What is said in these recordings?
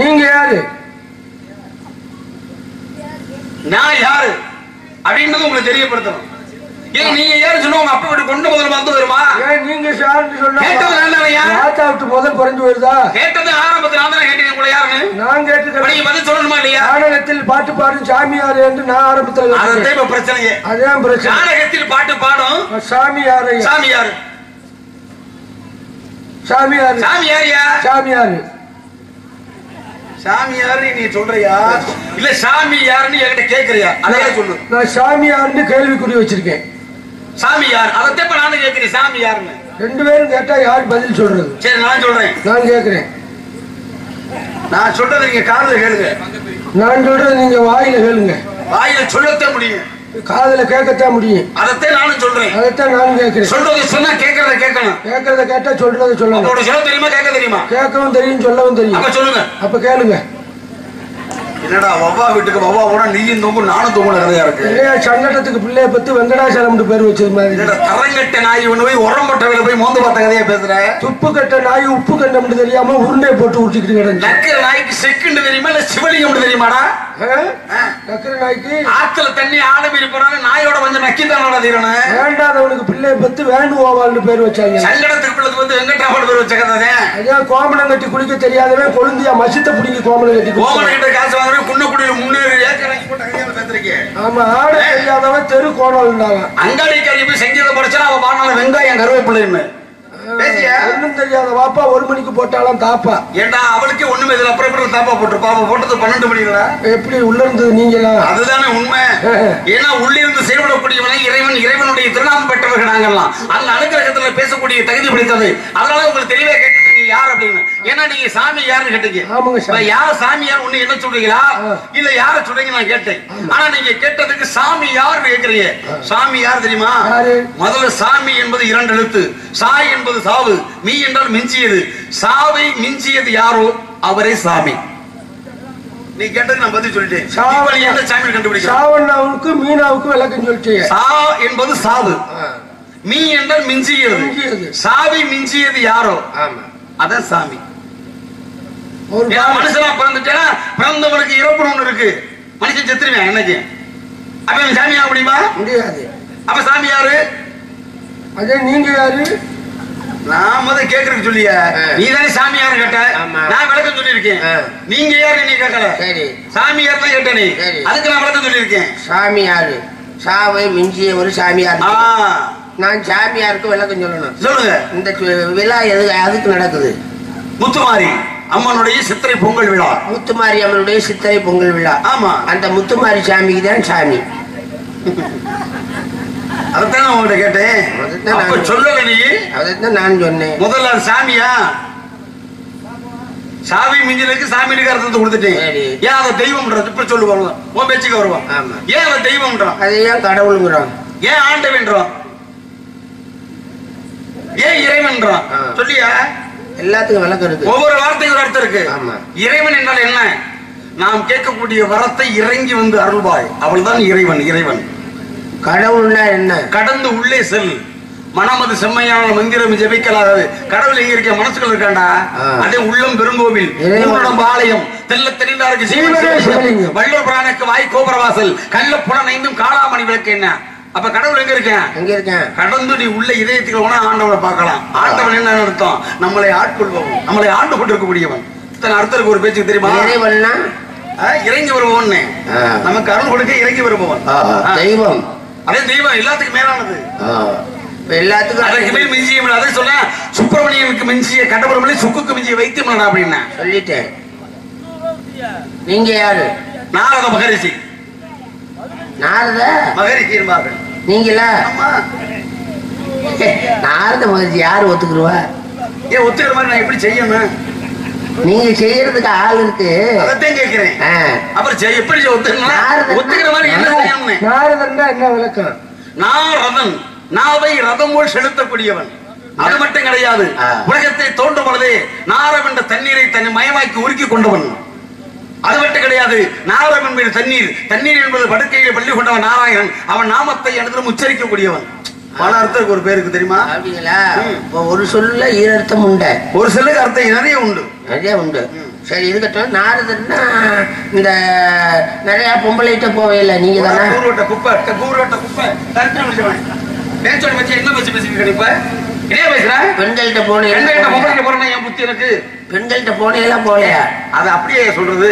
நீங்க யாரு? நான் யாரு அப்படின்றது உங்களுக்கு தெரியப்படுத்தணும். ஏன் நீங்க யாரு சொன்னா உங்க அப்பா வீட்டு கொண்டு முதல்ல வந்து வருமா? ஏன் நீங்க யாருன்னு சொன்னா கேட்டது நான் தானயா? ஆத்தா விட்டு முதல்ல குறைஞ்சு வருதா? கேட்டது ஆரம்பத்துல நான் தானே கேட்டேன். உங்களை யாருன்னு நான் கேட்டது நீங்க பதில் சொல்லணுமா இல்லையா? நாடகத்தில் பாட்டு பாடும் சாமியார் என்று நான் ஆரம்பத்துல அதே பிரச்சனையே. அதான் பிரச்சனை. நாடகத்தில் பாட்டு பாடும் சாமியார். சாமியார் சாமியார் சாமியாரியா? சாமியார் சாமியார் நீ சொல்றியா இல்ல சாமி யாருன்னு என்கிட்ட கேக்குறியா? அதையே சொல்லு. நான் சாமி யாருன்னு கேள்விக்குறி வச்சிருக்கேன். சாமி யார் அதத்தை இப்ப நானும் கேட்கிறேன். சாமி யாருன்னு ரெண்டு பேரும் கேட்டா யாரு பதில் சொல்றது? சரி நான் சொல்றேன். நான் கேக்குறேன். நான் சொல்றது நீங்க காதுல கேளுங்க. நான் சொல்றது நீங்க வாயில கேளுங்க. வாயில சொல்லத்தான் முடியும், காதுல கேட்கத்தான் முடியும். அதத்தை நானும் சொல்றேன். அதைத்தான் நானும் கேட்கிறேன். சொல்றது சொன்னா கேட்கறத கேட்கணும். கேட்கறத கேட்டா சொல்றத சொல்லணும். சொல்ல தெரியுமா? கேட்க தெரியுமா? கேட்கவும் தெரியும் சொல்லவும் தெரியும். அப்ப சொல்லுங்க. அப்ப கேளுங்க. என்னடா வவ்வா வீட்டுக்கு வவ்வா கூட நீயும் தூங்கும் நானும் தூங்குற கதையா இருக்கு. சங்கடத்துக்கு பிள்ளைய பத்தி வெங்கடாசலம் பேர் வச்சது மாதிரி. தரங்கட்ட நாய் ஒண்ணு போய் உரம்பட்டவையில போய் மோந்து பார்த்த கதையா பேசுற. துப்பு கட்ட நாய் உப்பு கண்டம் தெரியாம உருண்டை போட்டு ஊற்றிக்கிட்டு கிடந்து. நக்கிற நாய்க்கு செக்குண்டு தெரியுமா இல்ல சிவலிங்கம் தெரியுமாடா? நக்கிற நாய்க்கு ஆத்துல தண்ணி ஆழமீறி போறாங்க நாயோட வந்து நக்கித்தானோட தீரன. வேண்டாதவனுக்கு பிள்ளைய பத்தி வேண்டுவோவாள்னு பேர் வச்சாங்க. சங்கடத்துக்கு பிள்ளை வந்து வெங்கடாமன் பேர் வச்ச கதை. அதான் கோமணம் கட்டி குளிக்க தெரியாதவன் கொழுந்தியா மசித்த பிடிங்கி கோமணம் கட்டி கோமணம் கிட்ட காசு வாங்குற குன்னக்குடியில 300 ஏக்கர் போட்ட கதையா பேசுறீங்க. ஆமா ஆட தெரியாதவன் தெரு கோணல்னாங்க. அங்காடிக்காரி போய் செஞ்சதை படிச்சா அவன் பானால வெங்காயம் கருவேப்பிள்ளைன்னு ஒண்ணும் தெரியாத வாப்பா 1 மணிக்கு போட்டாலும் தாப்பா. ஏண்டா அவளுக்கே ஒண்ணுமே இதுல அப்புறம் தாப்பா போட்டுருப்பா. அவன் போட்டது 12 மணில. எப்படி உள்ள இருந்தது நீங்களா? அதுதானே உண்மை. ஏன்னா உள்ளிருந்து செயல்படக்கூடியவனை இறைவன் இறைவனுடைய திருநாமம் பெற்றவர்கள் நாங்கெல்லாம் அந்த அனுகிரகத்துல பேசக்கூடிய தகுதி பிடித்தது. அதனால உங்களுக்கு தெளிவா கேட்டீங்க யார் அப்படின்னு. ஏன்னா நீங்க சாமி யாருன்னு கேட்டீங்க. யார் சாமி யார் ஒண்ணு என்ன சொல்றீங்களா இல்ல யார சொல்றீங்க நான் கேட்டேன். ஆனா நீங்க கேட்டதுக்கு சாமி யாருன்னு கேட்கறீங்க. சாமி யார் தெரியுமா? முதல்ல சாமி என்பது 2 எழுத்து. சாய் என்பது சாவு, மீ என்றால் மிஞ்சியது. சாவை மிஞ்சியது யாரோ அவரே சாமி. நீ கேட்டது நான் பதில் சொல்லிட்டேன். சாமி கண்டுபிடிக்க சாவண்ணாவுக்கு மீனாவுக்கு விளக்கம் சொல்லிட்டீங்க. சா என்பது சாவு, மீ என்றால் மிஞ்சியது. சாவி மிஞ்சியது யாரோ அதான் சாமி. மனுஷனா பிறந்துட்டா பிறந்தவனுக்கு இறப்பு ஒண்ணு இருக்கு. மனுஷன் செத்துருவேன் என்னைக்கு. அப்ப சாமி ஆக முடியுமா? முடியாது. அப்ப சாமி யாரு? அதே நீங்க யாரு? நான் முதல்ல கேக்குறதுக்கு சொல்லிய நீ தானே சாமி யாரு கேட்ட. நான் விளக்கம் சொல்லியிருக்கேன். நீங்க யாரு நீ கேட்கல. சாமி யாரு தான் கேட்ட நீ. அதுக்கு நான் விளக்கம் சொல்லியிருக்கேன். சாமி யாரு? சாவை மிஞ்சிய ஒரு சாமியார். நான் சாமியாருக்கு விளக்கம் சொல்லணும். சொல்லுங்க. இந்த விழா அதுக்கு நடக்குது. முத்துமாரி அம்மனுடைய சித்திரை பொங்கல் விழா. முத்துமாரி அம்மனுடைய சித்திரை பொங்கல் விழா. ஆமா. அந்த முத்துமாரி சாமிக்கு தான் சாமி. அதைத்தான் நான் உங்கள்கிட்ட கேட்டேன். அப்ப சொல்லல நீ. அதைத்தான் நான் சொன்னேன். முதல்ல அது சாமியா? சாமி மிஞ்சினுக்கு சாமிக்கு அர்த்தத்தை கொடுத்துட்டேன். ஏன் அதை தெய்வம் இப்ப சொல்லுவாங்க உன் பேச்சுக்கு வருவான். ஏன் அதை தெய்வம்ன்றான்? அதை ஏன் கடவுளுங்கிறான்? ஏன் ஆண்டவன்றான்? ஏன் இறைவன்றான்? சொல்லியா? எல்லாத்துக்கும் விளக்கம் இருக்கு. ஒவ்வொரு வார்த்தைக்கு ஒரு அர்த்தம் இருக்கு. இறைவன் என்றால் என்ன? நாம் கேட்கக்கூடிய வரத்தை இறங்கி வந்து அருள்வாய், அவள்தான் இறைவன். இறைவன் கடவுள்னா என்ன? கடந்து உள்ளே செல். மனமது செம்மையான மந்திரம் ஜெபிக்கலாதது. கடவுள் எங்க இருக்க? மனசுக்குள்ள இருக்காண்டா. அதே உள்ளம் பெருங்கோவில், ஆலயம், தெல்ல தெளிந்தாருக்கு வள்ளூர் பிரானுக்கு வாய் கோபுரவாசல், கல்ல புலனைந்தும் காளாமணி விளக்கு. என்ன அப்ப கடவுள் எங்க இருக்கேன்? எங்க இருக்கேன்? கடந்து நீ உள்ள இதயத்துக்கு போனா ஆண்டவனை பார்க்கலாம். ஆண்டவன் என்ன அர்த்தம்? நம்மளை ஆட்கொள்பவன், நம்மளை ஆண்டு கொண்டிருக்கக்கூடியவன். இத்தனை அர்த்தத்துக்கு ஒரு பேச்சுக்கு தெரியுமா? இறைவன்னா இறங்கி வருபவன், நமக்கு அருள் கொடுக்க இறங்கி வருபவன் தெய்வம். அதே தெய்வம் எல்லாத்துக்கும் மேலானது. எல்லாத்துக்கும் அதுக்கு மேல் மிஞ்சியம். அதை சொன்ன சுப்பிரமணியனுக்கு மிஞ்சிய கடவுளை சுக்குக்கு மிஞ்சிய வைத்தியம் அப்படின்னா சொல்லிட்டேன். நீங்க யாரு? நாரத மகரிஷி. நாரத மகரிஷி என்பார்கள். நீங்களா? நாரத மகரிஷி யாரு ஒத்துக்குருவா? ஏன் ஒத்துக்கிற மாதிரி நான் எப்படி செய்யணும்? நீங்க செய்யறதுக்கு ஆள் இருக்கு. அதைத்தான் கேட்கிறேன். அப்புறம் எப்படி ஒத்துக்கிற மாதிரி என்ன செய்யணும்? நாரதன் என்ன விளக்கம்? நாரதன் நாவை ரதம் போல் செலுத்தக்கூடியவன். அது மட்டும் கிடையாது, உலகத்தை தோன்றும் பொழுதே நாரம் என்ற தண்ணீரை தன்னை மயமாக்கி உருக்கி கொண்டவன். அது மட்டும் கிடையாது, நாரம் என்பது தண்ணீர், தண்ணீர் என்பது படுக்கையில் பள்ளி கொண்டவன் நாராயணன். அவன் நாமத்தை அனுதினம் உச்சரிக்கக்கூடியவன். பல அர்த்தம் ஒரு பேருக்கு தெரியுமா? அப்படிங்களா? ஒரு சொல்ல ஈரர்த்தம் உண்டு, ஒரு சொல்லுக்கு அர்த்தம் நிறைய உண்டு. நிறைய உண்டு. சரி இருக்கட்டும். நாரதன்னா இந்த நிறைய பொம்பளைகிட்ட போவையில்லை. நீங்க தானே கூறுவட்ட குப்பை குப்பை பேச்சோட வச்சு என்ன வச்சு பேசிட்டு இப்ப என்ன பேசுறேன்? பெண்கள்கிட்ட போனேன். பொம்பளைகிட்ட போறேன்னா என் புத்தி எனக்கு பெண்கள்கிட்ட போனேலாம் போலையா? அது அப்படியே சொல்றது.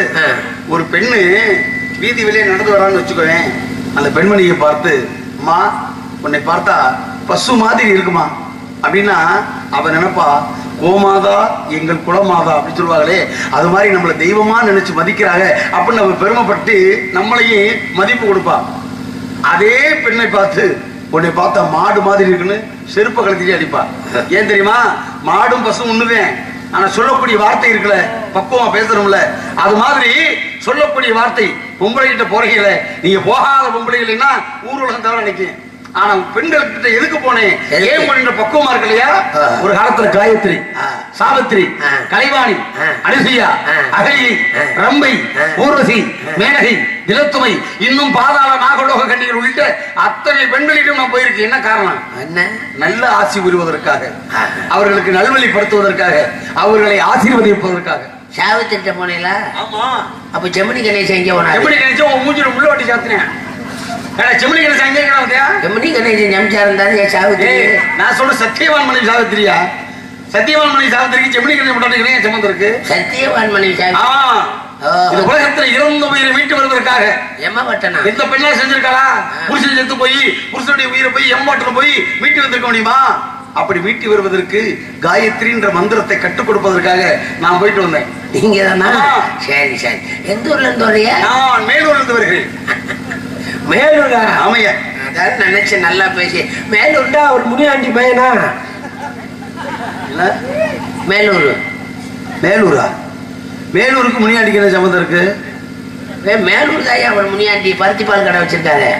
ஒரு பெண்ணு வீதி வெளியே நடந்து வரான்னு வச்சுக்கோவேன். அந்த பெண்மணியை பார்த்து, அம்மா உன்னை பார்த்தா பசு மாதிரி இருக்குமா அப்படின்னா அவ நினைப்பா, கோமாதா எங்கள் குலமாதா அப்படி சொல்லுவாங்களே, அது மாதிரி நம்மளை தெய்வமா நினைச்சு மதிக்கிறாங்க அப்படின்னு நம்ம பெருமைப்பட்டு நம்மளையும் மதிப்பு கொடுப்பா. அதே பெண்ணை பார்த்து உன்னை பார்த்தா மாடு மாதிரி இருக்குன்னு செருப்பை கழுத்திட்டு அடிப்பா. ஏன் தெரியுமா? மாடும் பசும் ஒண்ணுவேன், ஆனா சொல்லக்கூடிய வார்த்தை இருக்குல்ல, பக்குவமா பேசுறோம்ல, அது மாதிரி சொல்லக்கூடிய வார்த்தை. பொம்பளை கிட்ட போறீங்கள, நீங்க போகாத பொம்பளை இல்லைன்னா ஊர் உலகம் தவிர நினைக்கும். ஆனா பெண்கள்கிட்ட எதுக்கு போனேன்? ஏன் போன பக்குவமா இருக்கு இல்லையா? ஒரு காலத்துல காயத்ரி, சாவித்திரி, கலைவாணி, அனுசுயா, அகலியை, ரம்பை, ஊர்வசி, மேனகை, திலத்துமை, இன்னும் பாதாள நாகலோக கன்னிகள் உள்ளிட்ட அத்தனை பெண்களிடம் நான் போயிருக்கேன். என்ன காரணம்? நல்ல ஆசி புரிவதற்காக, அவர்களுக்கு நல்வழிப்படுத்துவதற்காக, அவர்களை ஆசீர்வதிப்பதற்காக. சாவித்திரிட்ட போனீங்களா? ஆமா. அப்ப ஜெமினி கணேசன் எங்க போனா? ஜெமினி கணேசன் உன் மூஞ்சில முள்ள வட்டி சாத்தினேன். ஜெமினி கணேசன் எங்க கிடந்தியா? ஜெமினி கணேசன் ஜம்ஜா இருந்தாரு. சாவித்திரி நான் சொல்ற சத்தியவான் மனைவி சாவித்திரியா? சத்தியவான் மனைவி சாவித்திரிக்கு ஜெமினி கணேசன் போட்டாங்க சம்பந்தம் இருக்கு. சத்தியவான் மனைவி இந்த உலகத்துல இறந்த உயிரை மீட்டு வருவதற்காக எந்த பெண்ணா செஞ்சிருக்காளா? புருஷன் செத்து போய் புருஷனுடைய உயிரை போய் எம்மாட்டில் போய் மீட்டு வந்திருக்க முடியுமா? அப்படி மீட்டி வருவதற்கு காயத்ரின்ற மந்திரத்தை கற்றுக் கொடுப்பதற்காக நான் போயிட்டு வந்தேன். நீங்க தானா? சரி சரி. எந்த ஊர்ல இருந்து வரீங்க? நான் மேலூர்ல இருந்து வருகிறேன். மேலூரா? ஆமையா. அதான் நினைச்சு நல்லா பேசி. மேலூர்டா ஒரு முனியாண்டி பையனா? மேலூர். மேலூரா? மேலூருக்கு முனியாண்டிக்கு என்ன சம்பந்தம் இருக்கு? மேலூர் தாயா அவர் முனியாண்டி பருத்திப்பால் கடை வச்சிருக்காரு.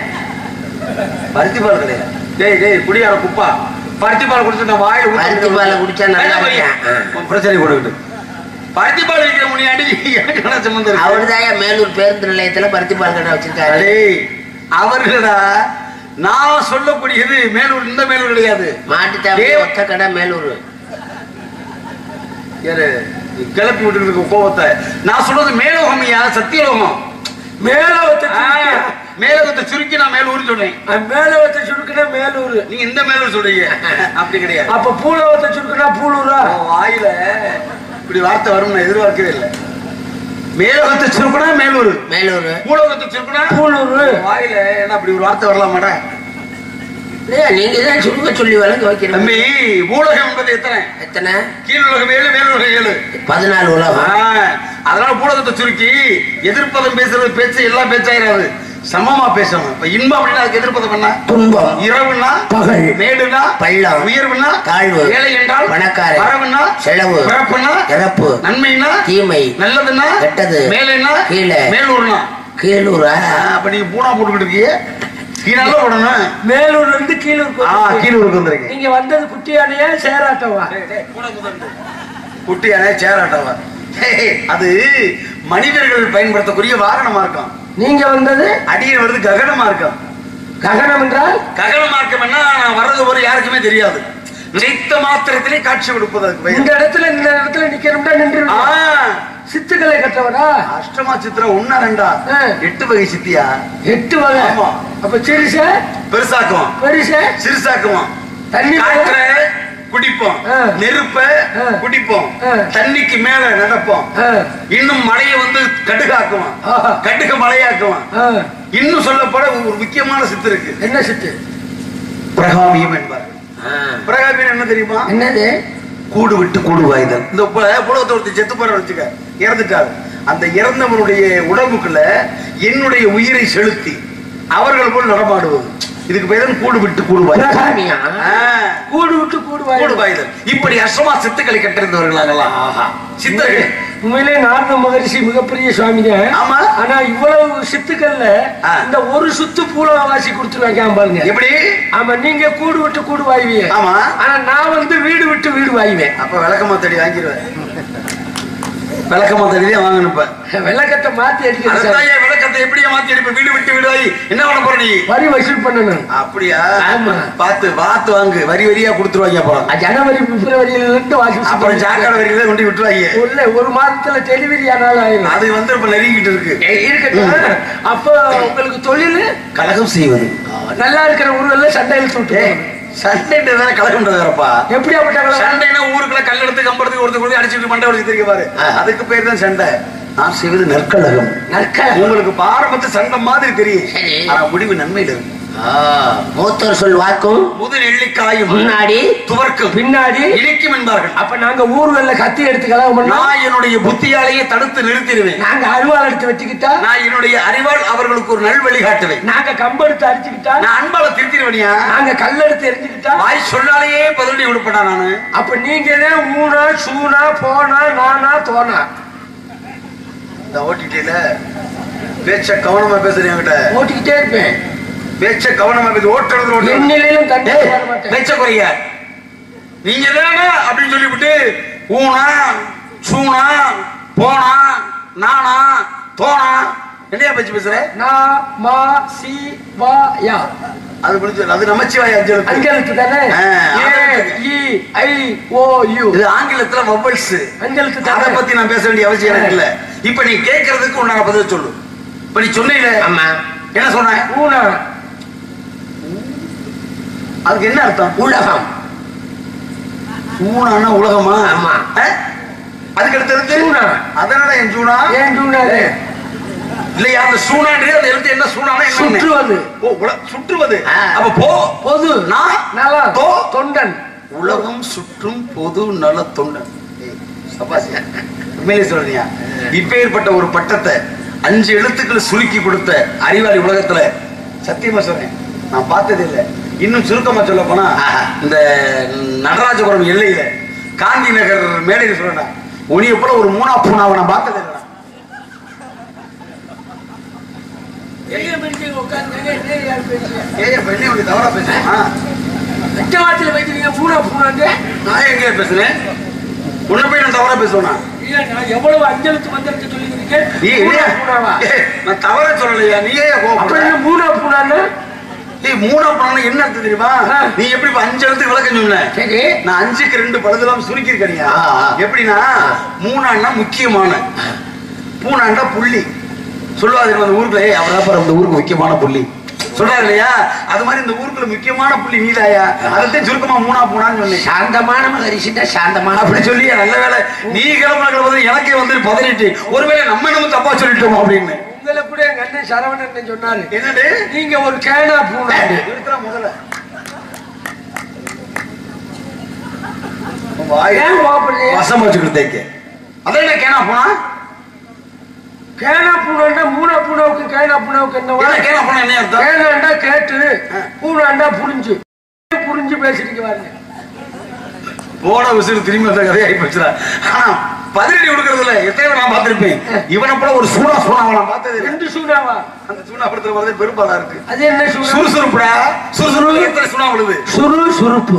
பருத்திப்பால் கடையா? டேய் டேய் குடியார குப்பா, பருத்திப்பால் குடிச்சு நான் வாயில பருத்திப்பால் குடிச்சா நல்லா பிரச்சனை கொடுக்கிட்டு பருத்திப்பால் வைக்கிற முனியாண்டி எனக்கு என்ன சம்பந்தம் இருக்கு? அவர் தாயா மேலூர் பேருந்து நிலையத்துல பருத்திப்பால் கடை வச்சிருக்காரு. அவர்களா நான் சொல்லக்கூடியது மேலூர், இந்த மேலூர் கிடையாது. மாட்டுத்தாவணி ஒத்த கடை மேலூர். கிளப்பி விட்டு இருக்க கோபத்தை நான் சொல்றது மேலோகம்யா, சத்தியலோகம். மேலோகத்தை சுருக்கி நான் மேலூர் சொல்றேன். மேலோகத்தை சுருக்கினா மேலூர். நீங்க இந்த மேலூர் சொல்றீங்க, அப்படி கிடையாது. அப்ப பூலோகத்தை சுருக்கினா பூலூரா? வாயில இப்படி வார்த்தை வரும் நான் எதிர்பார்க்கவே இல்லை. மேலோகத்தை சுருக்கினா மேலூர், மேலூர். பூலோகத்தை சுருக்கினா பூலூர். வாயில என்ன அப்படி ஒரு வார்த்தை வரலாமாடா? நீங்க தான் சுருக்க சொல்லி வழங்க வைக்கிறீங்க. தம்பி, பூலோகம் என்பது எத்தனை? எத்தனை? கீழுலகம் 7, மேலுலகம் 7, 14 உலகம். அதனால பூலோகத்தை சுருக்கி எதிர்ப்பதம் பேசுறது பேச்சு எல்லாம் பேச்சாயிராது, சமமா பேசணும். இப்ப இன்பம் அப்படின்னா அதுக்கு எதிர்ப்பதம் என்ன? துன்பம். இரவுன்னா பகல், மேடுனா பள்ளம், உயர்வுனா தாழ்வு, ஏழை என்றால் பணக்காரன், வரவுன்னா செலவு, பிறப்புன்னா இறப்பு, நன்மைனா தீமை, நல்லதுன்னா கெட்டது, மேலைன்னா கீழே, மேலூர்னா கீழூரா? அப்ப நீங்க பூனா போட்டுக்கிட்டு இருக்கீங்க. கீழால போடணும். மேலூர்ல இருந்து கீழூருக்கு. கீழூருக்கு வந்திருக்கீங்க. நீங்க வந்தது குட்டியானையா சேராட்டவா? குட்டியானே சேராட்டவா? அது மனிதர்கள் பயன்படுத்தக்கூடிய வாகனமா இருக்கும். நீங்க வந்தது அடியில் வருது ககன மார்க்கம். ககனம் என்றால்? ககன மார்க்கம் என்ன? நான் வர்றது ஒரு யாருக்குமே தெரியாது. நினைத்த மாத்திரத்திலே காட்சி கொடுப்பதற்கு. இந்த இடத்துல நிக்கணும்னா நின்று சித்துக்களை கற்றவரா? அஷ்டமா சித்திர 1 2 8 வகை சித்தியா? 8 வகை. ஆமா. அப்ப சிறுச பெருசாக்குவோம், பெருச சிறுசாக்குவோம். தண்ணி குடிப்போம், நெருப்ப குடிப்போம், தண்ணிக்கு மேல நடப்போம், இன்னும் மழையை வந்து கடுகாக்குவோம், கடுக மழையாக்குவோம். இன்னும் சொல்லப்பட ஒரு முக்கியமான சித்து இருக்கு. என்ன சித்து? பிரகாமியம் என்பார். பிரகாமியம் என்ன தெரியுமா? என்னது? கூடு விட்டு கூடு வாய்தல். இந்த புலகத்தை ஒருத்தர் செத்து போற வச்சுக்க, இறந்துட்டாரு. அந்த இறந்தவனுடைய உடம்புக்குள்ள என்னுடைய உயிரை செலுத்தி அவர்கள் போல் நடமாடுவது, இதுக்கு பேர் கூடு விட்டு கூடு வாய்தல். கூடு விட்டு கூடு வாய்தல். இப்படி அஷ்டமா சித்துக்களை கற்றிருந்தவர்களாகலாம் சித்தர்கள். உண்மையிலே நாரத மகரிஷி மிகப்பெரிய சுவாமிங்க. ஆமா. ஆனா இவ்வளவு சித்துக்கள்ல இந்த ஒரு சுத்து பூலவாசி கொடுத்துருவாங்க பாருங்க. எப்படி? ஆமா, நீங்க கூடு விட்டு கூடு வாய்வீங்க. ஆமா. ஆனா நான் வந்து வீடு விட்டு வீடு வாய்வேன். அப்ப விளக்கமா தேடி வாங்கிடுவேன். விளக்கமா தேடி வாங்கணும். விளக்கத்தை மாத்தி அடிக்கிறது. விளக்கத்தை எப்படியா மாத்தி அடிப்ப? வீடு விட்டு வீடு வாங்கி என்ன பண்ண போற? நீ வரி வசூல் பண்ணணும். அப்படியா? ஆமா. பார்த்து வாங்கு, வரி வரியா கொடுத்துருவாங்க. அப்புறம் ஜனவரி பிப்ரவரியில இருந்து வாங்கி, அப்புறம் ஜாக்காடு வரியில கொண்டு விட்டுருவாங்க. இல்ல, ஒரு மாதத்துல டெலிவரி ஆனாலும் ஆயிடும். அது வந்து இப்ப நெருங்கிட்டு இருக்கு. இருக்கட்டும். அப்ப உங்களுக்கு தொழில் கலகம் செய்வது. நல்லா இருக்கிற ஊர்ல சண்டை இழுத்து விட்டு சண்டை கலகம்ன்றது வரப்பா. எப்படி அப்பட்ட சண்டைனா ஊருக்குள்ள கல்லெடுத்து கம்பெடுத்து ஒருத்தர் அடிச்சுட்டு மண்டை உடைச்சு தெரிவிக்க பாரு, அதுக்கு பேர் தான் சண்டை. நான் செய்வது நற்கழகம். நற்கழகம் உங்களுக்கு பாரம்பரிய சண்டை மாதிரி தெரியும், ஆனா முடிவு நன்மையில இருக்கும். மூத்தர் சொல் வாக்கும் முது நெல்லிக்காயும் முன்னாடி துவர்க்கும் பின்னாடி இனிக்கும் என்பார்கள். அப்ப நாங்க ஊர்ல கத்தி எடுத்துக்கலாம். நான் என்னுடைய புத்தியாலேயே தடுத்து நிறுத்திடுவேன். நாங்க அறிவாள் எடுத்து வச்சுக்கிட்டா நான் என்னுடைய அறிவாள் அவர்களுக்கு ஒரு நல் வழி காட்டுவேன். நாங்க கம்பெடுத்து அடிச்சுக்கிட்டா நான் அன்பால திருத்திடுவேனியா. நாங்க கல்லெடுத்து எரிஞ்சுக்கிட்டா வாய் சொல்லாலேயே பதிலடி கொடுப்பேன் நானு. அப்ப நீங்க ஊனா சூனா போனா நானா தோனா இந்த ஓட்டிட்டே பேச்ச கவனமா பேசுறேன். ஓட்டிக்கிட்டே இருப்பேன். பேச்ச கவனமா பேசு. ஓட்டுறது என்னிலும் பேச்ச குறைய நீங்க தானே அப்படின்னு சொல்லிவிட்டு ஊனா சூனா போனா நானா தோனா என்னையா பேச்சு பேசுற? நான் மா சி வா யா அது புரிஞ்சு. அது நமச்சிவாய அஞ்சலுக்கு தானே. இது ஆங்கிலத்துல வவ்வல்ஸ் அஞ்சலுக்கு. அதை பத்தி நான் பேச வேண்டிய அவசியம் எனக்கு இல்ல. இப்ப நீ கேட்கறதுக்கு உண்டான பதில் சொல்லு. இப்ப நீ சொன்னீல என்ன சொன்ன? ஊனா. அதுக்கு என்ன அர்த்தம்? உலகம். ஊனான்னா உலகமா? ஆமா. அதுக்கு அடுத்தது சூனா. அதனால என் சூனா ஏன் சூனா இல்லையா? அந்த சூனான்றது அந்த எழுத்து என்ன? சூனானா என்ன? சுற்றுவது. ஓ சுற்றுவது. அப்ப பொது நல தொண்டன். உலகம் சுற்றும் பொது நல தொண்டன். சபாசியா உண்மையிலே சொல்றீங்க. இப்பேற்பட்ட ஒரு பட்டத்தை 5 எழுத்துக்கள் சுருக்கி கொடுத்த அறிவாளி உலகத்துல சத்தியமா சொல்றேன் நான் பார்த்ததே இல்லை. இன்னும் சுருக்கமா சொல்ல போனா இந்த நடராஜபுரம் எல்லையில காந்தி நகர் மேடையில் சொல்றேன் உனிய போல ஒரு மூணா பூனாவை நான் பார்த்ததே இல்லை. தவறா பேசுறேன். நான் எங்க பேசுறேன்? உன்ன போய் நான் தவறா பேசுவேனா? எவ்வளவு அஞ்சலுக்கு வந்திருக்கு சொல்லிக்கிறீங்க. நான் தவறா சொல்லலையா? நீயே மூணா பூனான்னு மூணா பூனா என்ன அர்த்தம் தெரியுமா? நீ எப்படி 5 எழுத்துக்கு விளக்கம் சொன்ன? நான் 5க்கு 2 பழுதெல்லாம் சுருக்கி இருக்கீங்க. எப்படின்னா மூணான்னா முக்கியமான, பூனாண்டா புள்ளி சொல்லுவாரு அந்த ஊருக்குள்ள. அவராப்ப அந்த ஊருக்கு முக்கியமான புள்ளி சொல்றாரு இல்லையா? அது மாதிரி இந்த ஊருக்குள்ள முக்கியமான புள்ளி நீதாயா. அதைத்தான் சுருக்கமா மூணா பூனான்னு சொன்னேன். சாந்தமான மகரிஷிட்ட சாந்தமான அப்படி சொல்லி நல்ல வேலை நீ கிளம்புறது எனக்கே வந்து பதறிட்டு ஒருவேளை நம்ம தப்பா சொல்லிட்டோம் அப்படின்னு. உங்களை கூட எங்க அண்ணன் சரவணன் சொன்னாரு. என்னது? நீங்க ஒரு கேனா பூனா முதல்ல வசம் வச்சுக்கிட்டு அதான் என்ன கேனா பூனா? கேனா பூனாண்டா மூணா பூனாவுக்கு கேனா பூனாவுக்கு என்ன? கேனா பூனா என்ன அர்த்தம்? கேனாண்டா கேட்டு பூனாண்டா புரிஞ்சு புரிஞ்சு பேசிட்டு வாருங்க. போன விசிறு திரும்பி வந்த கதையாகி போச்சுடா. ஆனா பதிலடி கொடுக்கறதுல எத்தனை நான் பார்த்திருப்பேன். இவனை போல ஒரு சூனாவை நான் பார்த்தது. 2 சூனாவா? அந்த சூனா படத்துல வந்து பெரும்பாலா இருக்கு. அது என்ன சூனா? சுறுசுறுப்புடா. சுறுசுறுப்பு எத்தனை சூனா விழுது? சுறுசுறுப்பு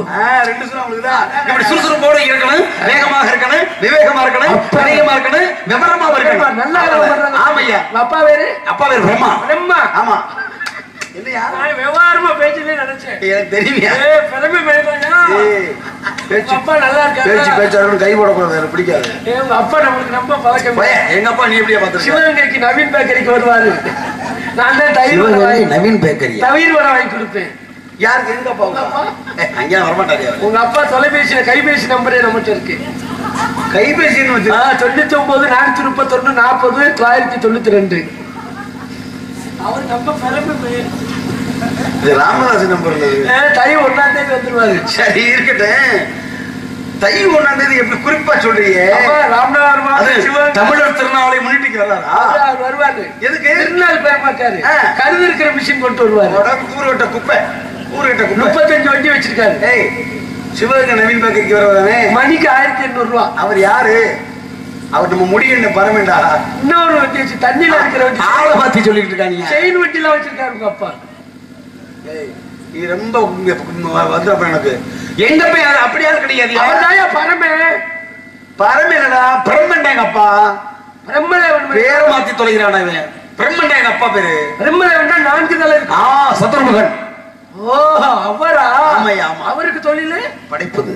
2 சூனா விழுதா? இப்படி சுறுசுறுப்போட இருக்கணும், வேகமாக இருக்கணும், விவேகமா இருக்கணும், கணிகமா இருக்கணும், விவரமா இருக்கணும். நல்லா பண்றாங்க. ஆமையா. அப்பா பேரு? அப்பா பேரு பிரம்மா. பிரம்மா. ஆமா. என்னையா? நான் விவகாரமா பேச்சதே நினைச்சேன். எனக்கு தெரியுமியா? பெருமை பேசுறாங்க. அப்பா நல்லா இருக்காரு. பேச்சாரு கை போடக்கூடாது, எனக்கு பிடிக்காது. எங்க அப்பா நம்மளுக்கு ரொம்ப பழக்கம். எங்க அப்பா நீ எப்படியா பார்த்து? சிவகங்கைக்கு நவீன் பேக்கரிக்கு வருவாரு. நான் தான் தயிர் நவீன் பேக்கரி தயிர் வடை வாங்கி கொடுப்பேன். யாருக்கு? எங்க அப்பா. அங்கே வரமாட்டாரு. உங்க அப்பா தொலைபேசியில கைபேசி நம்பரே நம்மகிட்ட இருக்கு. கைபேசி 99 431 40 992. அவர் நம்ம பெருமை. ராமதாஸ் நம்பர். தை 1ஆம் தேதி வந்துருவாரு. சரி இருக்கட்டும். தை 1ஆம் தேதி எப்படி குறிப்பா சொல்றீங்க? ராமநாதபுரம் தமிழர் திருநாளை முன்னிட்டு வருவாரு. எதுக்கு? திருநாள் பேர் மாட்டாரு. கருது இருக்கிற மிஷின் கொண்டு வருவாரு. ஊர்கிட்ட குப்பை 35 வண்டி வச்சிருக்காரு. சிவகங்கை நவீன் பேக்கரிக்கு வரதானே? மணிக்கு 1800 ரூபா. அவர் யாரு? அவர் நம்ம முடிய பரமேண்டா. இன்னொரு வண்டி வச்சு தண்ணியில இருக்கிற வண்டி ஆளை மாத்தி சொல்லிட்டு இருக்காங்க. செயின் வண்டிலாம் வச்சிருக்காரு உங்க அப்பா. நீ ரொம்ப வந்துடும் எனக்கு. எங்க போய் அது அப்படியாவது கிடையாது. அவர்தாயா பரமே. பரமேடா பிரம்மண்டா எங்க அப்பா. பிரம்மதேவன் பேரை மாத்தி தொலைகிறான் இவன். பிரம்மண்டா எங்க அப்பா பேரு. பிரம்மதேவன் 4 தலை இருக்கு. சத்ருமுகன். ஓ அவரா? ஆமையா. அவருக்கு தொழில் படைப்பது,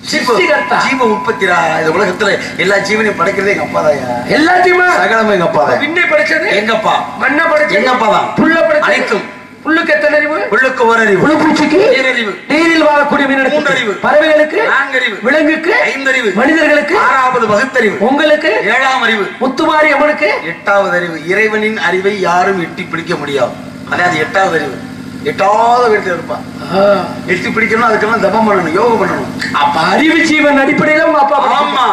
ஜீவ உற்பத்தி. இந்த உலகத்துல எல்லா ஜீவனையும் படைக்கிறது எங்க அப்பா தான். எல்லாத்தையுமே சகலமும் எங்க அப்பா தான். விண்ணை படைச்சது எங்க அப்பா. மண்ணை படைச்சது எங்க அப்பா தான். புல்ல படைச்சது அனைத்தும். புல்லுக்கு எத்தனை அறிவு? புல்லுக்கு 1 அறிவு. புழுப்பூச்சிக்கு நீரறிவு. நீரில் வாழக்கூடிய மீனுக்கு 3 அறிவு. பறவைகளுக்கு 4 அறிவு. விலங்குக்கு 5 அறிவு. மனிதர்களுக்கு 6வது வகுத்தறிவு. உங்களுக்கு 7ஆம் அறிவு. முத்துமாரி அம்மனுக்கு 8வது அறிவு. இறைவனின் அறிவை யாரும் எட்டி பிடிக்க முடியாது. அதாவது 8வது அறிவு. 8வது வீட்டுல இருப்பான். எட்டி பிடிக்கணும், அதுக்கெல்லாம் தபம் பண்ணணும், யோகம் பண்ணணும். அப்ப அறிவு ஜீவன் அடிப்படையில உங்க அப்பா. ஆமா,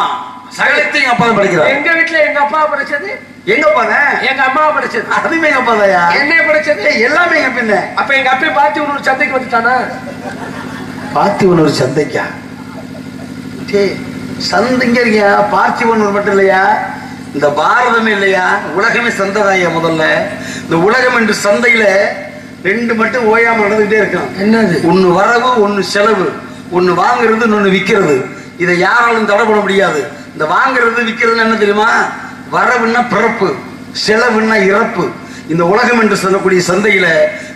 சகலத்தையும் எங்க அப்பா தான் படிக்கிறார். எங்க வீட்டுல எங்க அப்பா படிச்சது. எங்க அப்பா எங்க அம்மா படிச்சது. அதுவுமே எங்க அப்பா தாயா. என்ன படிச்சது? எல்லாமே எங்க பின்ன. அப்ப எங்க அப்பா பாத்தி சந்தைக்கு வந்துட்டானா? பாத்தி சந்தைக்கா? சந்தைங்க இருக்கியா? பார்த்திபன் மட்டும் இல்லையா, இந்த பாரதமே இல்லையா, உலகமே சந்தைதாயா. முதல்ல இந்த உலகம் என்று சந்தையில ரெண்டு மட்டும் ஓயாம நடந்துகிட்டே இருக்கும். என்னது? ஒன்னு வரவு, ஒன்னு செலவு, ஒன்னு வாங்குறது, இன்னொன்னு விற்கிறது. இதை யாராலும் தடை பண்ண முடியாது. இந்த வாங்குறது விற்கிறதுன்னு என்ன தெரியுமா? வரவுன்னா பிறப்பு, செலவுன்னா இறப்பு. இந்த உலகம் என்று சொல்லக்கூடிய சந்தையில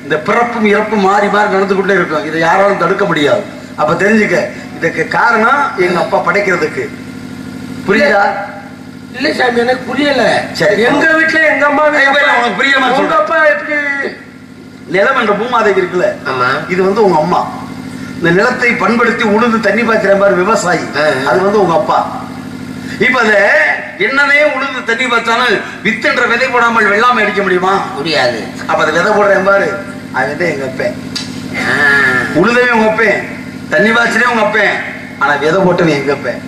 இந்த பிறப்பும் இறப்பும் மாறி மாறி நடந்து கொண்டே இருக்கும். இதை யாராலும் தடுக்க முடியாது. அப்ப தெரிஞ்சுக்க, இதுக்கு காரணம் எங்க அப்பா படைக்கிறதுக்கு. புரியுதா? இல்ல சாமி, எனக்கு புரியல. சரி, எங்க வீட்டுல எங்க அம்மா உனக்கு புரியுமா? உங்க அப்பா எப்படி? நிலம் என்ற பூமாதேவி இருக்குல்ல, இது உங்க அம்மா. இந்த நிலத்தை பண்படுத்தி உழுது தண்ணி பாய்க்கிற மாதிரி விவசாயி, அது உங்க அப்பா. இப்ப அத என்னவே உழுது தண்ணி பார்த்தாலும் வித்துன்ற விதை போடாமல் வெள்ளாமை அடிக்க முடியுமா? முடியாது. அப்ப அதை விதை போடுறேன் பாரு, அது விதை எங்க அப்பேன். உழுதவே உங்க அப்பேன், தண்ணி பாய்ச்சலே உங்க அப்பேன், ஆனா விதை போட்டவே எங்க அப்பேன்.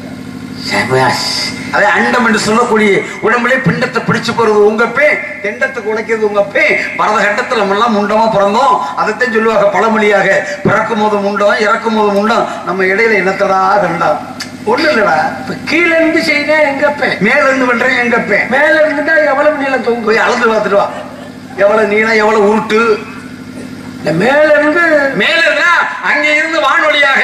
அதே அண்டம் என்று சொல்லக்கூடிய உடம்புலே பிண்டத்தை பிடிச்சு போறது உங்க பே, தெண்டத்துக்கு உழைக்கிறது உங்க பே. பரத கண்டத்துல நம்ம எல்லாம் முண்டமா பிறந்தோம். அதைத்தான் சொல்லுவாங்க பழமொழியாக, பிறக்கும் போது முண்டம், இறக்கும் போது முண்டம், நம்ம இடையில என்னத்தடா கண்டம். ஒண்ணு இல்லடா, கீழே இருந்து செய்தேன் எங்க பே, மேல இருந்து பண்றேன் எங்க பே. மேல இருந்துட்டா எவ்வளவு நீளம் தொங்கு, போய் அளந்து பார்த்துட்டு வா, எவ்வளவு நீளம் எவ்வளவு உருட்டு. மேல இருந்து அங்க இருந்து வானொலியாக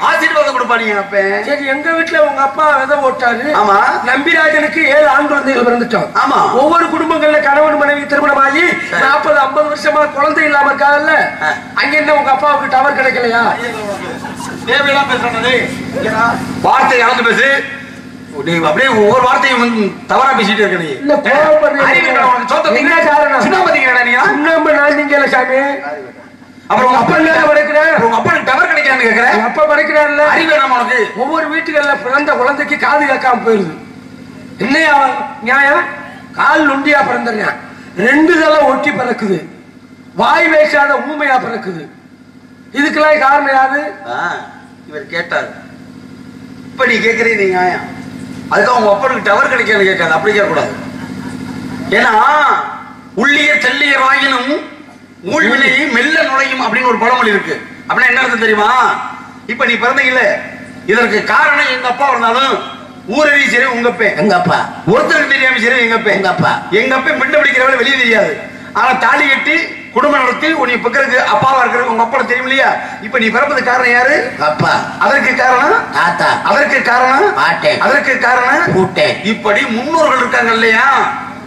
ஆசீர்வாதம் கொடுப்பாங்க. சரி, எங்க வீட்டுல உங்க அப்பா விதை போட்டாரு. ஆமா. நம்பிராஜனுக்கு 7 ஆண் குழந்தைகள் பிறந்துட்டோம். ஆமா. ஒவ்வொரு குடும்பங்கள்ல கணவன் மனைவி திருமணமாகி 40-50 வருஷமா குழந்தை இல்லாம இருக்காங்கல்ல, அங்க என்ன உங்க அப்பாவுக்கு டவர் கிடைக்கலையா? தேவையெல்லாம் பேசுறது வார்த்தை அளந்து பேசு. அப்படியே ஒவ்வொரு வார்த்தையும் தவறா பேசிட்டு இருக்க. நீ நீங்க சாமி, அப்புறம் உங்க அப்பா உங்க அப்பா டவர் கிடைக்கான்னு கேக்குறேன். அப்பா படைக்கிறாருல்ல, அறிவு வேணாம் உனக்கு. ஒவ்வொரு வீட்டுகள்ல பிறந்த குழந்தைக்கு காது கேட்காம போயிருது. என்னையா நியாயம்? கால் நொண்டியா பிறந்தங்க, 2 தலை ஒட்டி பிறக்குது, வாய் பேசாத ஊமையா பிறக்குது. இதுக்கெல்லாம் காரணம் யாரு? இவர் கேட்டாரு. இப்ப நீ கேக்குறீங்க நியாயம். அதுக்காக உங்க அப்பனுக்கு டவர் கிடைக்காது கேட்காது, அப்படி கேட்க கூடாது. ஏன்னா உள்ளிய தெல்லிய வாயினும் ஊழ்வினையை மெல்ல நுழையும் அப்படின்னு ஒரு பழமொழி இருக்கு. அப்படின்னா என்ன அர்த்தம் தெரியுமா? இப்ப நீ பிறந்தீங்கல்ல, இதற்கு காரணம் எங்க அப்பா இருந்தாலும் ஊரடி சரி உங்க அப்பே, எங்க அப்பா ஒருத்தருக்கு தெரியாம சரி எங்க அப்பே, எங்க அப்பா. எங்க அப்பா மிண்ட பிடிக்கிறவரை வெளியே தெரியாது, ஆனா தாலி கட்டி குடும்பம் நடத்தி உன்னை பிறகு அப்பாவா இருக்கிறது உங்க அப்பா தெரியும் இல்லையா? இப்ப நீ பிறப்பதுக்கு காரணம் யாரு? அப்பா. அதற்கு காரணம் தாத்தா. அதற்கு காரணம் பாட்டேன். அதற்கு காரணம் பூட்டேன். இப்படி முன்னோர்கள் இருக்காங்க இல்லையா,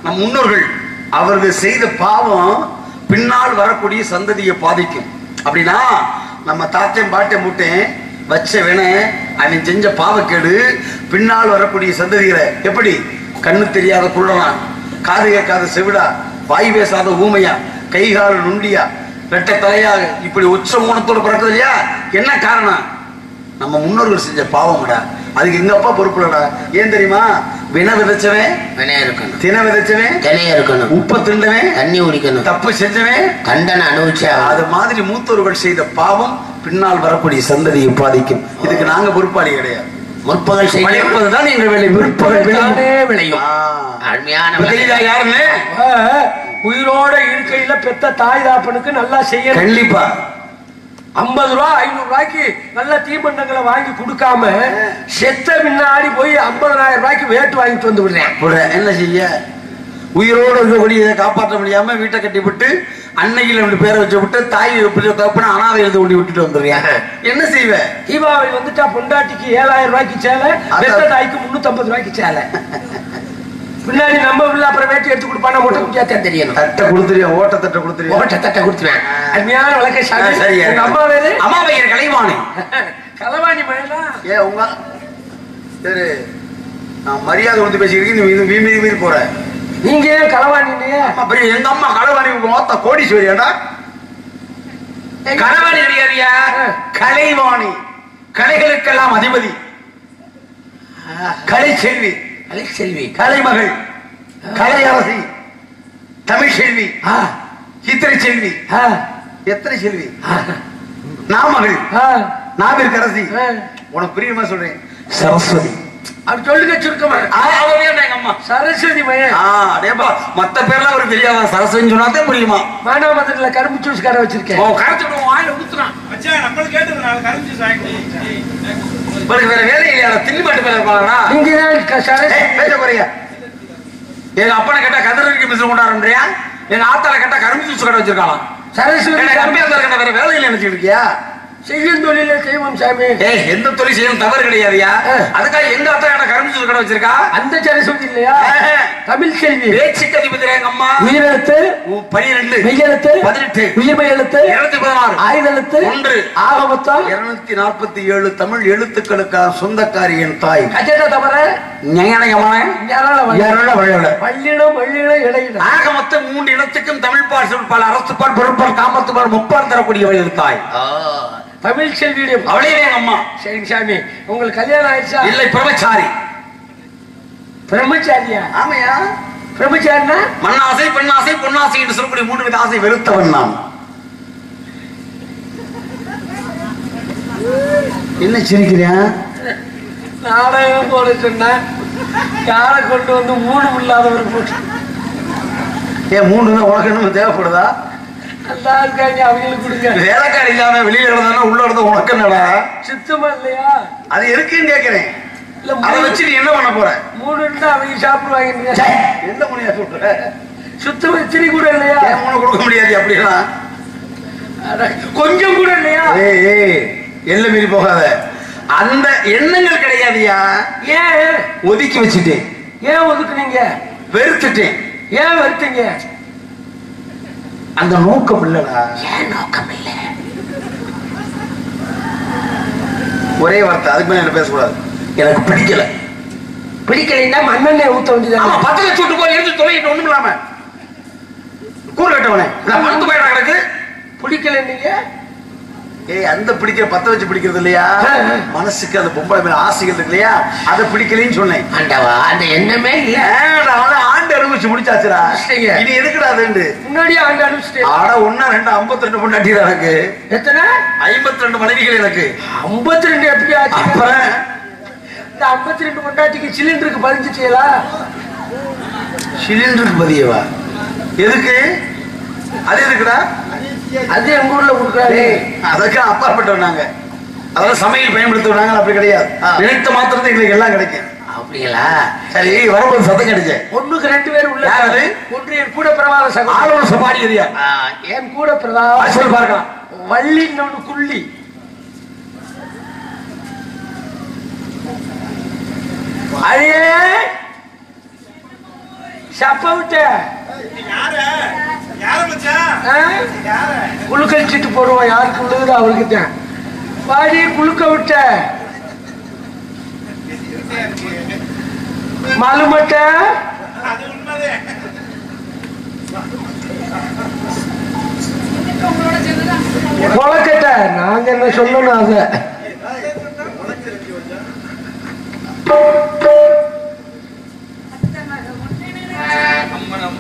நம் முன்னோர்கள், அவர்கள் செய்த பாவம் பின்னால் வரக்கூடிய சந்ததியை பாதிக்கும். அப்படின்னா நம்ம தாத்தையும் பாட்டை மூட்டேன் வச்ச வேண அவன் செஞ்ச பாவக்கேடு பின்னால் வரக்கூடிய சந்ததிகளை எப்படி? கண்ணு தெரியாத குள்ளனா, காது கேட்காத செவிடா, வாய் பேசாத ஊமையா, கைகால நுண்டியா, ரெட்ட தலையாக, இப்படி உச்ச ஊனத்தோட பிறக்குது இல்லையா? என்ன காரணம்? நம்ம முன்னோர்கள் செஞ்ச பாவம்டா. அதுக்கு எங்க அப்பா பொறுப்புலடா. ஏன் தெரியுமா? வினை விதைச்சவன் வினையா இருக்கணும், தின விதைச்சவன் தினையா இருக்கணும், உப்ப திண்டவன் தண்ணி குடிக்கணும், தப்பு செஞ்சவன் தண்டனை அனுபவிச்சா. அது மாதிரி மூத்தோர்கள் செய்த பாவம் பின்னால் வரக்கூடிய சந்ததியை பாதிக்கும். இதுக்கு நாங்க பொறுப்பாளி கிடையாது. முற்பகல் செய்வதுதான் எங்க வேலை, பிற்பகல் விளையும். அருமையான யாருன்னு உயிரோட இருக்கையில பெத்த தாய் தாப்பனுக்கு நல்லா செய்ய. கண்டிப்பா 50 ரூபா 500 ரூபாய்க்கு நல்ல தீபண்டங்களை வாங்கி கொடுக்காம செத்த பின்னாடி போய் 50,000 ரூபாய்க்கு வேட்டு வாங்கிட்டு வந்து விடுறேன். என்ன செய்ய? உயிரோடு இருக்கக்கூடிய காப்பாற்ற முடியாம வீட்டை கட்டி விட்டு அன்னைக்கு ரெண்டு பேரை வச்சு விட்டு தாய் தப்புனா அனாதை எழுந்து கொண்டு விட்டுட்டு வந்துடுறேன். என்ன செய்வேன்? தீபாவளி வந்துட்டா பொண்டாட்டிக்கு 7,000 ரூபாய்க்கு சேலை, பெத்த தாய்க்கு 350 ரூபாய்க்கு சேலை. பின்னாடி நம்ம உள்ள அப்புறம் வேட்டி எடுத்து கொடுப்பானா மொட்டை குட்டியா தெரியணும். தட்டை கொடுத்துருவேன், ஓட்ட தட்டை கொடுத்துருவேன், ஓட்ட தட்டை கொடுத்துருவேன். அருமையான வழக்கை சாமி. சரியா? அம்மா வேறு அம்மா பையன் கலைவாணி. கலைவாணி மழைனா ஏ உங்க சரி, நான் மரியாதை கொடுத்து பேசிக்கிறேன், நீ மீறி போற. நீங்க ஏன் கலைவாணி? எங்க அம்மா கலைவாணி மொத்த கோடீஸ்வரியாடா. கலைவாணி கிடையாதியா, கலைவாணி, கலைகளுக்கெல்லாம் அதிபதி, கலைச்செல்வி, கலைச்செல்வி, கலைமகள், கலையரசி, தமிழ் செல்வி, சித்திரை செல்வி, எத்தனை செல்வி, நாமகள், நாவிற்கரசி. உனக்கு பிரியமா சொல்றேன், சரஸ்வதி. அப்படி சொல்லுங்க சுருக்கமா. எங்க அம்மா சரஸ்வதி மயன். மத்த பேர்லாம் அவருக்கு தெரியாதா? சரஸ்வதி சொன்னாதான் புரியுமா? மானாமதுரையில கரும்பு ஜூஸ் கடை வச்சிருக்கேன். வாயில ஊத்துறான். நம்மளுக்கு கேட்டு கரும்பு ஜூஸ் வாங்கி வேற வேலை இல்லையா? திண்ணி பாட்டு பேர இருப்பாங்களா? எங்க அப்பனை கேட்டா கதிரடிக்கு மிஸ் கொண்டாடுறியா? எங்க ஆத்தால கேட்டா கரும்பு ஜூஸ் கடை வச்சிருக்காங்க. சரஸ்வதி வேற வேலையில் நினைச்சிட்டு இருக்கியா? செய்யும் தொழில செய்வோம் சாமி. எந்த தொழில் செய்யணும் தவறு கிடையாதுயா. அதுக்காக எங்க அத்தா கடை கரும்பு கடை வச்சிருக்கா. அந்த சரஸ்வதி இல்லையா? தமிழ் செல்வி பேச்சுக்கு அதிபதி எங்க அம்மா. உயிரெழுத்து 12, மெய்யெழுத்து 18, உயிர்மெய் எழுத்து 216, ஆயுதெழுத்து 1, ஆக மொத்தம் 247 தமிழ் எழுத்துக்களுக்கான சொந்தக்காரி என் தாய். கஜேட தவிர பள்ளிடம் இடையில ஆக மொத்தம் 3 இடத்துக்கும் தமிழ் பால் அரசுப்பால் பொருட்பால் காமத்துப்பால் முப்பால் தரக்கூடியவள் தாய். தமிழ் செல்வியுடைய அவளே எங்க அம்மா. சரிங்க சாமி. உங்களுக்கு கல்யாணம் ஆயிடுச்சா? இல்லை, பிரம்மச்சாரி. பிரம்மச்சாரியா? ஆமையா. பிரம்மச்சாரினா மண்ணாசை பெண்ணாசை பொன்னாசை என்று சொல்லக்கூடிய 3 வித ஆசை வெறுத்தவன் நான். என்ன சிரிக்கிறேன்? நாடகம் போல சொன்ன யாரை கொண்டு வந்து 3 இல்லாதவர் போட்டு. 3 தான் உனக்கு என்ன தேவைப்படுதா? அவங்களுக்கு கொடுங்க. வேலைக்காரி இல்லாம வெளியில இருந்தா உள்ள இருந்த உனக்கு என்னடா சுத்தமா இல்லையா? அது இருக்குன்னு கேக்குறேன். அதை வச்சு நீ என்ன பண்ண போற? 3 இருந்தா அவங்க சாப்பிடுவாங்க. எந்த முனையா சொல்ற? சுத்தமா இத்திரி கூட இல்லையா? 3 கொடுக்க முடியாது. அப்படின்னா கொஞ்சம் கூட இல்லையா? எல்லை மீறி போகாத. அந்த எண்ணங்கள் கிடையாதுயா. ஏன் ஒதுக்கி வச்சுட்டேன்? ஏன் ஒதுக்குனீங்க? வெறுத்துட்டேன். ஏன் வெறுத்தீங்க? அந்த நோக்கம் இல்லடா. ஏன் நோக்கம் இல்ல? ஒரே வார்த்தை, அதுக்கு மேல என்ன பேசக்கூடாது. எனக்கு பிடிக்கல. பிடிக்கலைன்னா மண்ணெண்ணெய் ஊத்த வேண்டியது. ஆமா, 10 லட்சம் ரூபாய் எடுத்து தொலைகிட்டு ஒண்ணும் இல்லாம கூறு கட்டவனே மருந்து போயிட கிடக்கு. பிடிக்கல நீங்க? அந்த பிடிக்கிற 10 வச்சு பிடிக்கிறது இல்லையா? மனசுக்கு அந்த பொம்பளை மேல ஆசைகள் இருக்கு இல்லையா? அதை பிடிக்கலன்னு சொன்னேன். அந்த எண்ணமே இல்ல. ஆண்டு அனுபவிச்சு முடிச்சாச்சுடா. இது எதுக்குடா? அது முன்னாடியே ஆண்டு அனுபவிச்சுட்டேன். ஆனா 1 2 52 பொண்டாட்டி எனக்கு. எத்தனை? 52 மனைவிகள் எனக்கு. 52 எப்படி ஆச்சு? அப்புறம் இந்த 52 பொண்டாட்டிக்கு சிலிண்டருக்கு பதிஞ்சிட்டீங்களா? சிலிண்டருக்கு பதியவா? எதுக்கு? அது எதுக்குடா? அது எங்க ஊர்ல கொடுக்குறாரு. அதுக்கு அப்பாற்பட்டவனாங்க. அதெல்லாம் சமையல் பயன்படுத்துவாங்க. அப்படி கிடையாது. நினைத்த மாத்திரத்தை எங்களுக்கு எல்லாம் கிடைக்கும். அப்படிங்களா? சரி, வரும்போது சத்தம் கிடைச்சேன். 1க்கு 2 பேர் உள்ள. ஒன்று என் கூட பிரபாத சகோதரி. ஆளோட சபாடியா? என் கூட பிரபாத சொல்லி பார்க்கலாம். வள்ளின்னு ஒண்ணு குள்ளி. அழியே சப்பவிட்ட குழுக்கழிச்சிட்டு போடுவோம். யாருக்கு உள்ளது அவருக்கு தான். வாடி குழுக்க விட்ட மாலுமட்ட கொலக்கட்ட. நாங்க என்ன சொல்லணும்? அத மழை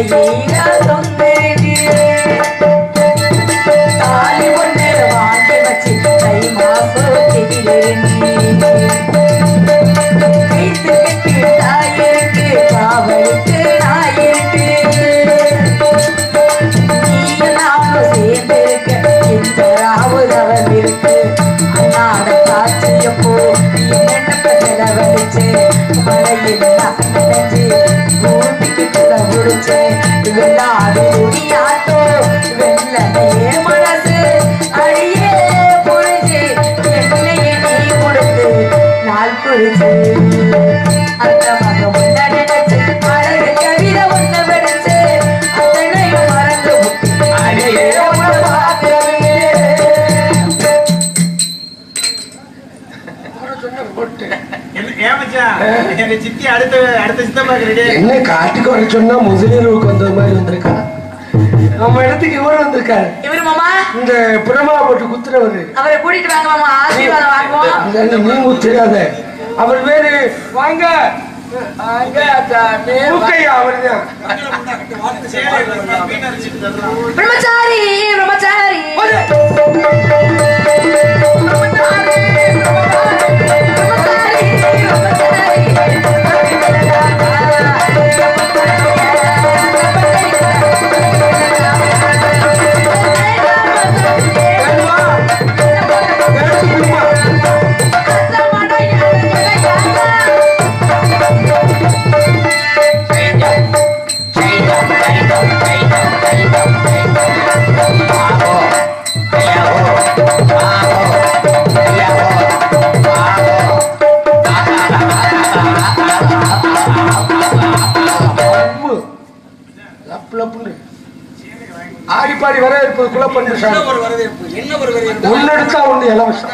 தலையீரா தொங்குறியே தாலி ஒண்ணு வாங்கி வச்சு தை மாசம் கைத்து கட்டி தாயிருக்கு காவலுக்கு நாயிருக்கு நீங்க நானும் சேர்ந்திருக்க இந்த ராவுதவம் இருக்கு அண்ணாட காட்சியப்போ என்னென்ன செலவழிச்சு மழையில் நனைஞ்சு பூமிக்கு கூட முடிச்சு வெள்ளாடு துணியாட்டோ வெள்ளனையே மனசு அடியே புரிஞ்சு என்னையே நீ கொடுத்து நாள் புரிஞ்சு அந்த மக முன்ன நினைச்சு அழகு கவிதை ஒண்ணு படிச்சு அத்தனையும் மறந்து அடியே உன்னை பார்க்கிறவே என்ன காட்டுக்கு வர சொன்னா முதலீருக்கு வந்தது மாதிரி வந்திருக்கா நம்ம இடத்துக்கு இவர் வந்திருக்காரு இவரு மாமா இந்த புறமா போட்டு குத்துறவரு அவரை கூட்டிட்டு வாங்க மாமா ஆசீர்வாதம் வாங்குவோம் நீங்க தெரியாத அவர் வேறு வாங்க அவர்தான் பிரம்மச்சாரி பிரம்மச்சாரி ஆடிப்பாடி வரவேற்பு குலப்பண்டு ஒன்னெடுத்தா ஒண்ணு இலவசம்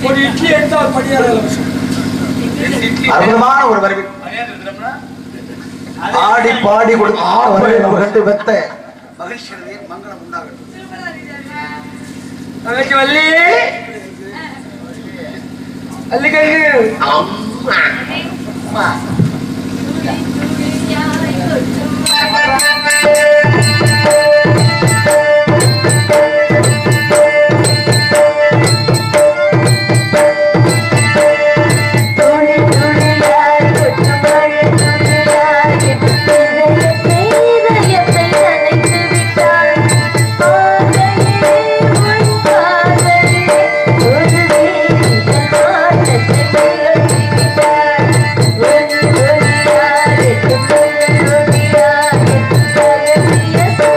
ஒரு இட்லி எடுத்தா ஒரு படியார இலவசம் அற்புதமான ஒரு வரவேற்பு ஆடி பாடி கொடுத்து வெத்த மகிழ்ச்சி மங்களம் உண்டாகட்டும் வள்ளி அல்லிக்கண்ணு Yes.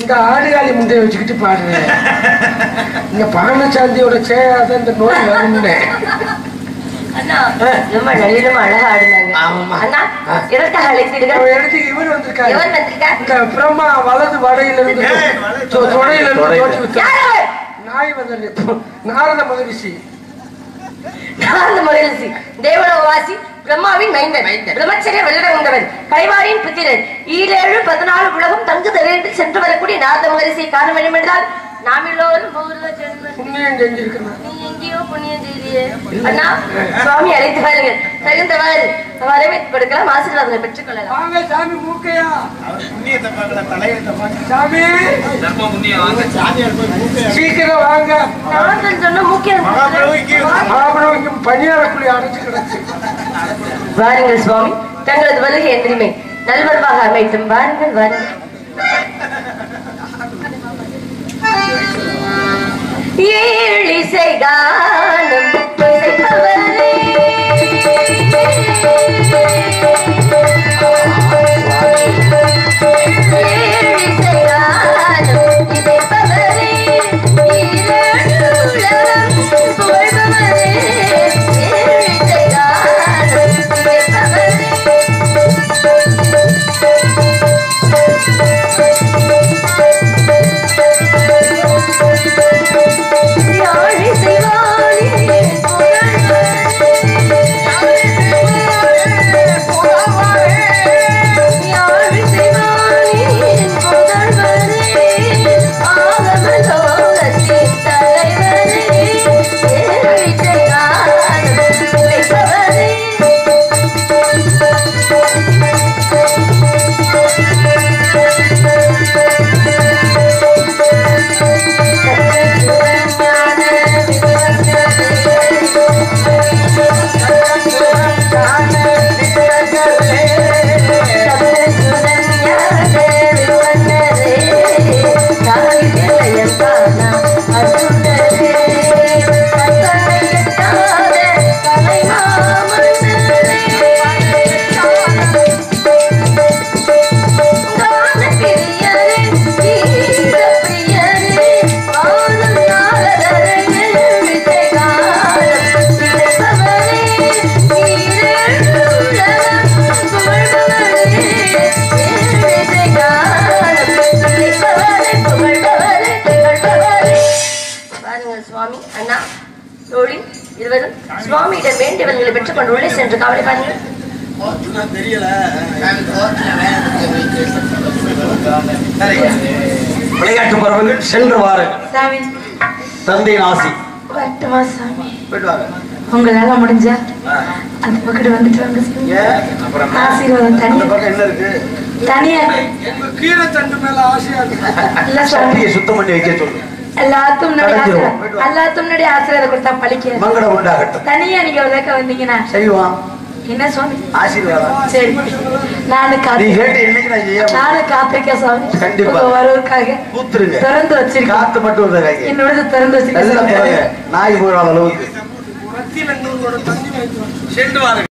இந்த ஆடுகாலி முட்டையை வச்சுக்கிட்டு பாடுறேன். இங்க பானசாந்தியோட சேராத இந்த நோய் வரும்னு. அண்ணா ரொம்ப நளினமா அழகா ஆடுனாங்க. அண்ணா எதற்காக அழைத்தீர்கள்? இடத்துக்கு இவர் வந்திருக்காரு. எவர் வந்திருக்கார்? இந்த பிரம்மா வலது வடையில இருந்து தொடையில இருந்து தோட்டி விட்டார். நாய் வந்து நாரத மகரிஷி. நாரத மகரிஷி தேவலோகவாசி பிரம்மாவின் மைந்தன், பிரம்மச்சரிய வெள்ளட உண்டவர், கைவாரின் புத்திரர், 7-14 உலகம் தங்குதல் என்று சென்று வரக்கூடிய நாரத மகரிஷியை காண வேண்டும் என்றால் நாம் எல்லோரும் புண்ணியம் செஞ்சிருக்கிறோம். நீ எங்கேயோ புண்ணியம் செய்தியே. அண்ணா சுவாமி அழைத்து பாருங்கள், தகுந்தவாறு வரவேற்பு கொடுக்கலாம், ஆசீர்வாதங்களை பெற்றுக் கொள்ளலாம். வாங்க சாமி மூக்கையா சாமி சீக்கிரம் வாங்க. நான் சொன்ன முக்கிய பணியாரக்குள்ளி அடைச்சு கிடச்சு. வாருங்கள் சுவாமி, தங்களது வருகை என்றுமே நல்வரமாக அமைத்தும் வாருங்கள் வாருங்கள். ஏழிசை கானம் இசைப்பவரே, ஏழிசை கானம் இசைப்பவரே, ஈரேழுலகம் புகழ்பவரே, ஏழிசை கானம் இசைப்பவரே. சுவாமியிடம் வேண்டியவர்களை பெற்றுக் கொண்டு உள்ளே சென்று கவலை பாருங்கள். விளையாட்டு பறவைகள் சென்று வாருங்கள். தந்தையின் ஆசி. உங்களால முடிஞ்சா அந்த பக்கத்து வந்துட்டு வாங்க. ஆசீர்வாதம் தனியா கீழே தண்டு மேல ஆசையா இருக்கு. சுத்தம் பண்ணி வைக்க சொல்லு. எல்லாத்தும் முன்னாடி ஆசீர்வாதம் கொடுத்தா பழிக்க மங்களம் உண்டாகட்டும். தனியா நீங்க உலக வந்தீங்கன்னா செய்வான். என்ன சுவாமி ஆசீர்வாதம். சரி, நானும் காத்திருக்கேன் சுவாமி. கண்டிப்பா வருவதற்காக திறந்து வச்சிருக்கேன். காத்து மட்டும் என்னோட திறந்து வச்சிருக்கேன். நாய் போற அளவுக்கு சென்று வாருங்கள்.